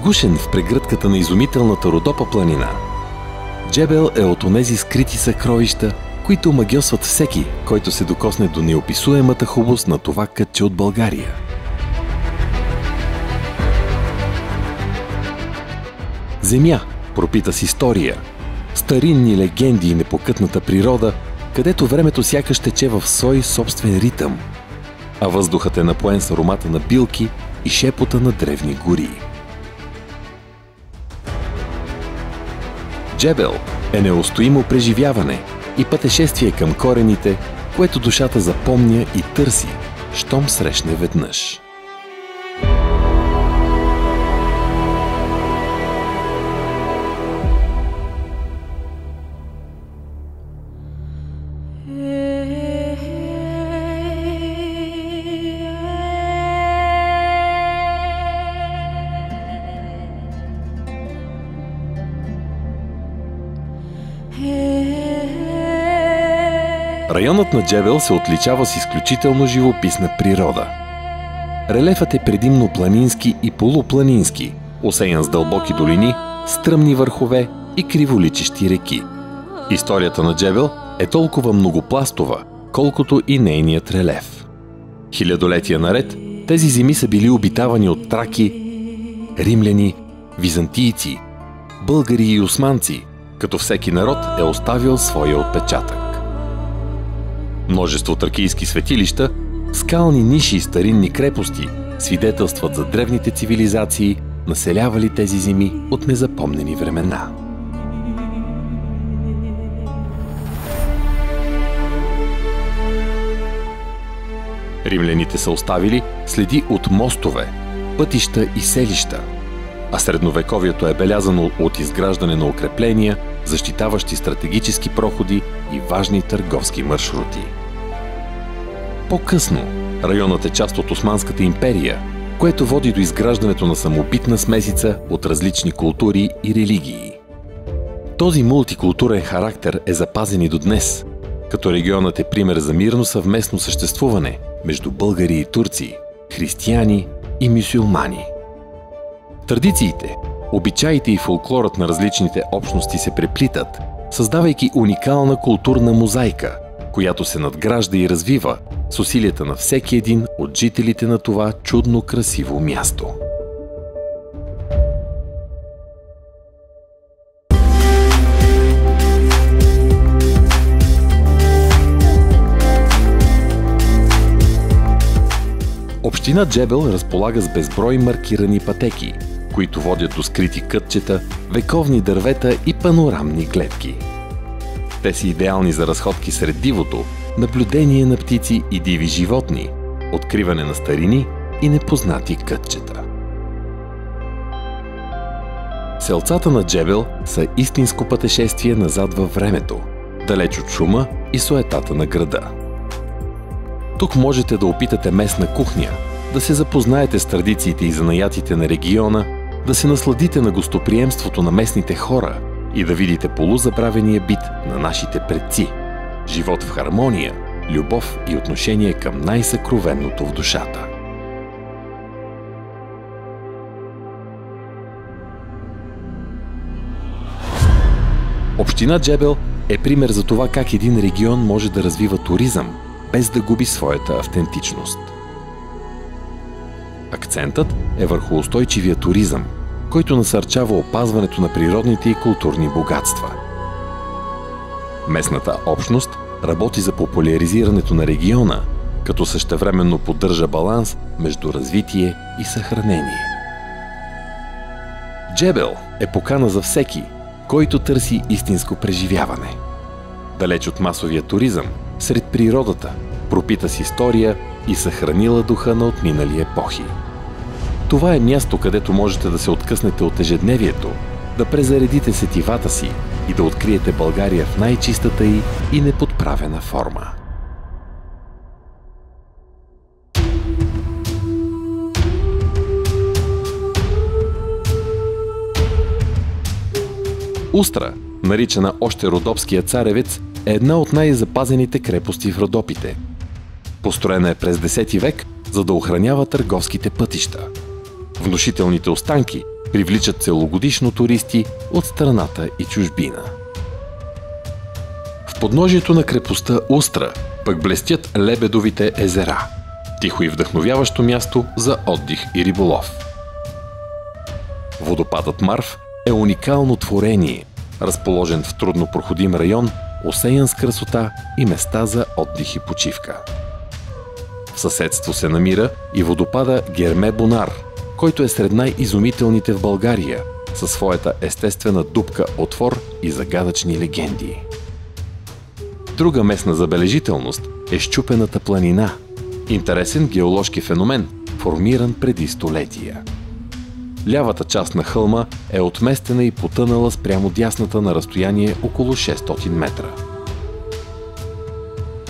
Загушен в прегръдката на изумителната Родопа планина, Джебел е от онези скрити съкровища, които омагьосват всеки, който се докосне до неописуемата хубост на това кътче от България. Земя, пропита с история, старинни легенди и непокътната природа, където времето сякаш тече в свой собствен ритъм, а въздухът е напоен с аромата на билки и шепота на древни гори. Джебел е неустоимо преживяване и пътешествие към корените, което душата запомня и търси, щом срещне веднъж. Районът на Джебел се отличава с изключително живописна природа. Релефът е предимно планински и полупланински, осеян с дълбоки долини, стръмни върхове и криволичещи реки. Историята на Джебел е толкова многопластова, колкото и нейният релеф. Хилядолетия наред тези земи са били обитавани от траки, римляни, византийци, българи и османци, като всеки народ е оставил своя отпечатък. Множество тракийски светилища, скални ниши и старинни крепости свидетелстват за древните цивилизации, населявали тези земи от незапомнени времена. Римляните са оставили следи от мостове, пътища и селища, а средновековието е белязано от изграждане на укрепления, защитаващи стратегически проходи и важни търговски маршрути. По-късно районът е част от Османската империя, което води до изграждането на самобитна смесица от различни култури и религии. Този мултикултурен характер е запазен и до днес, като регионът е пример за мирно съвместно съществуване между българи и турци, християни и мюсюлмани. Традициите, обичаите и фолклорът на различните общности се преплитат, създавайки уникална културна мозайка, която се надгражда и развива с усилията на всеки един от жителите на това чудно красиво място. Община Джебел разполага с безброй маркирани пътеки, които водят до скрити кътчета, вековни дървета и панорамни гледки. Те са идеални за разходки сред дивото, наблюдение на птици и диви животни, откриване на старини и непознати кътчета. Селцата на Джебел са истинско пътешествие назад във времето, далеч от шума и суетата на града. Тук можете да опитате местна кухня, да се запознаете с традициите и занаятите на региона, да се насладите на гостоприемството на местните хора и да видите полузабравения бит на нашите предци. Живот в хармония, любов и отношение към най-съкровенното в душата. Община Джебел е пример за това как един регион може да развива туризъм, без да губи своята автентичност. Акцентът е върху устойчивия туризъм, който насърчава опазването на природните и културни богатства. Местната общност работи за популяризирането на региона, като същевременно поддържа баланс между развитие и съхранение. Джебел е покана за всеки, който търси истинско преживяване. Далеч от масовия туризъм, сред природата, пропита с история и съхранила духа на отминали епохи. Това е място, където можете да се откъснете от ежедневието, да презаредите сетивата си и да откриете България в най-чистата й и неподправена форма. Устра, наричана още Родопския царевец, е една от най-запазените крепости в Родопите. Построена е през X век, за да охранява търговските пътища. Внушителните останки привличат целогодишно туристи от страната и чужбина. В подножието на крепостта Устра пък блестят Лебедовите езера, тихо и вдъхновяващо място за отдих и риболов. Водопадът Марв е уникално творение, разположен в труднопроходим район, осеян с красота и места за отдих и почивка. В съседство се намира и водопада Герме Бонар, който е сред най-изумителните в България, със своята естествена дупка отвор и загадъчни легенди. Друга местна забележителност е Счупената планина, интересен геоложки феномен, формиран преди столетия. Лявата част на хълма е отместена и потънала спрямо дясната на разстояние около 600 метра.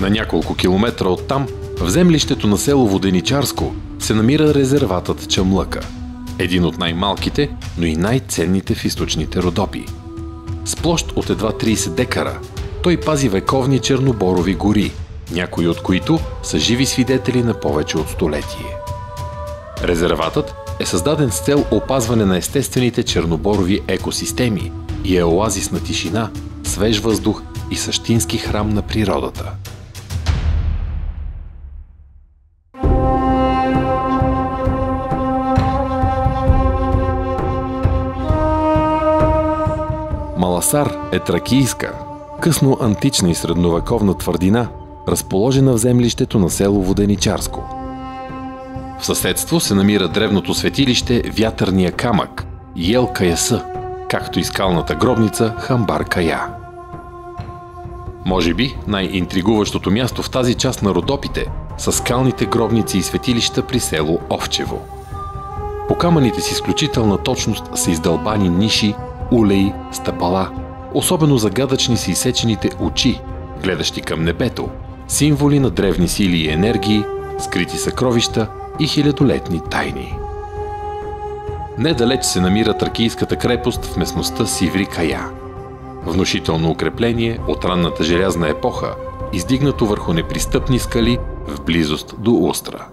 На няколко километра оттам, в землището на село Воденичарско, се намира резерватът Чамлъка, един от най-малките, но и най-ценните в източните Родопи. С площ от едва 30 декара, той пази вековни черноборови гори, някои от които са живи свидетели на повече от столетие. Резерватът е създаден с цел опазване на естествените черноборови екосистеми и е оазис на тишина, свеж въздух и същински храм на природата. Маласар е тракийска, късно антична и средновековна твърдина, разположена в землището на село Воденичарско. В съседство се намира древното светилище Вятърния камък, Ел Каяса, както и скалната гробница Хамбар Кая. Може би най-интригуващото място в тази част на Родопите са скалните гробници и светилища при село Овчево. По камъните с изключителна точност са издълбани ниши, улеи, стъпала. Особено загадъчни са изсечените очи, гледащи към небето, символи на древни сили и енергии, скрити съкровища и хилядолетни тайни. Недалеч се намира тракийската крепост в местността Сиври Кая. Внушително укрепление от ранната желязна епоха, издигнато върху непристъпни скали в близост до Устра.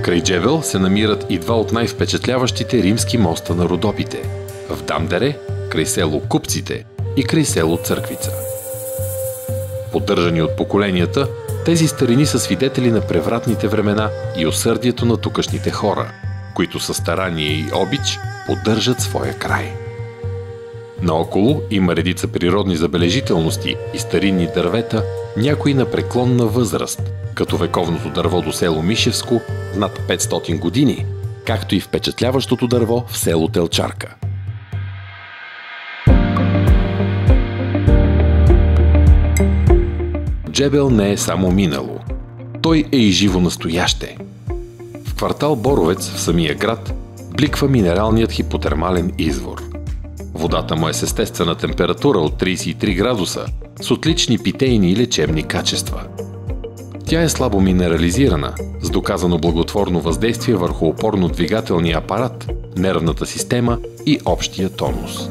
Край Джебел се намират и два от най-впечатляващите римски моста на Родопите – в Дамдере, край село Купците и край село Църквица. Поддържани от поколенията, тези старини са свидетели на превратните времена и усърдието на тукашните хора, които със старание и обич поддържат своя край. Наоколо има редица природни забележителности и старинни дървета, някои на преклонна възраст, като вековното дърво до село Мишевско над 500 години, както и впечатляващото дърво в село Телчарка. Джебел не е само минало. Той е и живо настояще. В квартал Боровец в самия град бликва минералният хипотермален извор. Водата му е с естествена температура от 33 градуса, с отлични питейни и лечебни качества. Тя е слабо минерализирана, с доказано благотворно въздействие върху опорно-двигателния апарат, нервната система и общия тонус.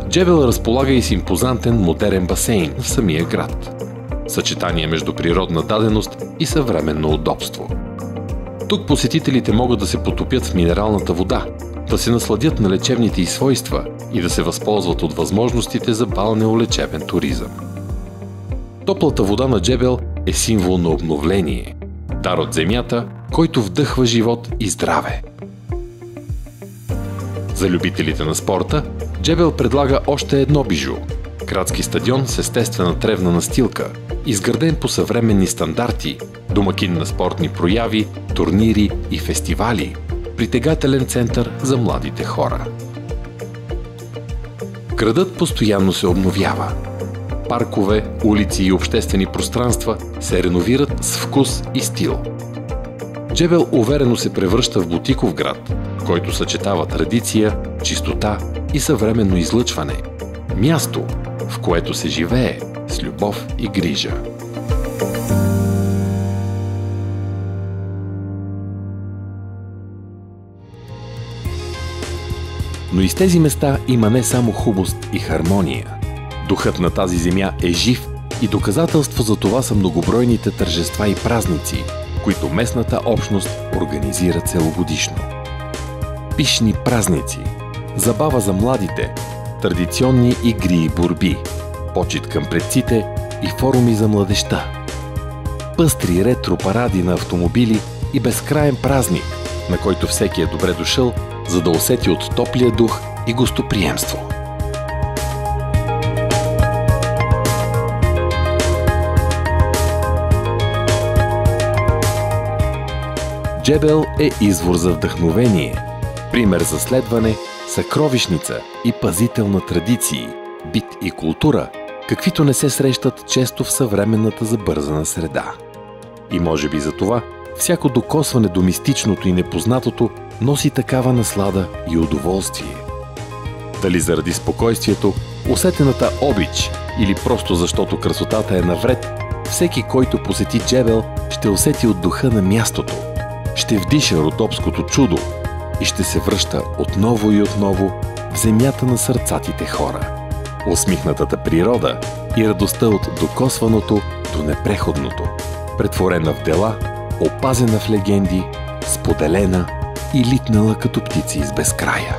Джебел разполага и с импозантен модерен басейн в самия град. Съчетание между природна даденост и съвременно удобство. Тук посетителите могат да се потопят в минералната вода, да се насладят на лечебните й свойства и да се възползват от възможностите за балнеолечебен туризъм. Топлата вода на Джебел е символ на обновление, дар от земята, който вдъхва живот и здраве. За любителите на спорта, Джебел предлага още едно бижу – градски стадион с естествена тревна настилка, изграден по съвременни стандарти, домакин на спортни прояви, турнири и фестивали, притегателен център за младите хора. Градът постоянно се обновява. Паркове, улици и обществени пространства се реновират с вкус и стил. Джебел уверено се превръща в бутиков град, който съчетава традиция, чистота и съвременно излъчване. Място, в което се живее с любов и грижа. Но из тези места има не само хубост и хармония. Духът на тази земя е жив И доказателство за това са многобройните тържества и празници, които местната общност организира целогодишно. Пищни празници, забава за младите, традиционни игри и борби, почит към предците и форуми за младежта. Пъстри ретро паради на автомобили и безкраен празник, на който всеки е добре дошъл, за да усети от топлия дух и гостоприемство. Джебел е извор за вдъхновение, пример за следване, съкровищница и пазител на традиции, бит и култура, каквито не се срещат често в съвременната забързана среда. И може би за това всяко докосване до мистичното и непознатото носи такава наслада и удоволствие. Дали заради спокойствието, усетената обич или просто защото красотата е навред, всеки, който посети Джебел, ще усети от духа на мястото, ще вдиша родопското чудо и ще се връща отново и отново в земята на сърцатите хора. Усмихнатата природа и радостта от докосваното до непреходното, претворена в дела, опазена в легенди, споделена и литнала като птици из безкрая.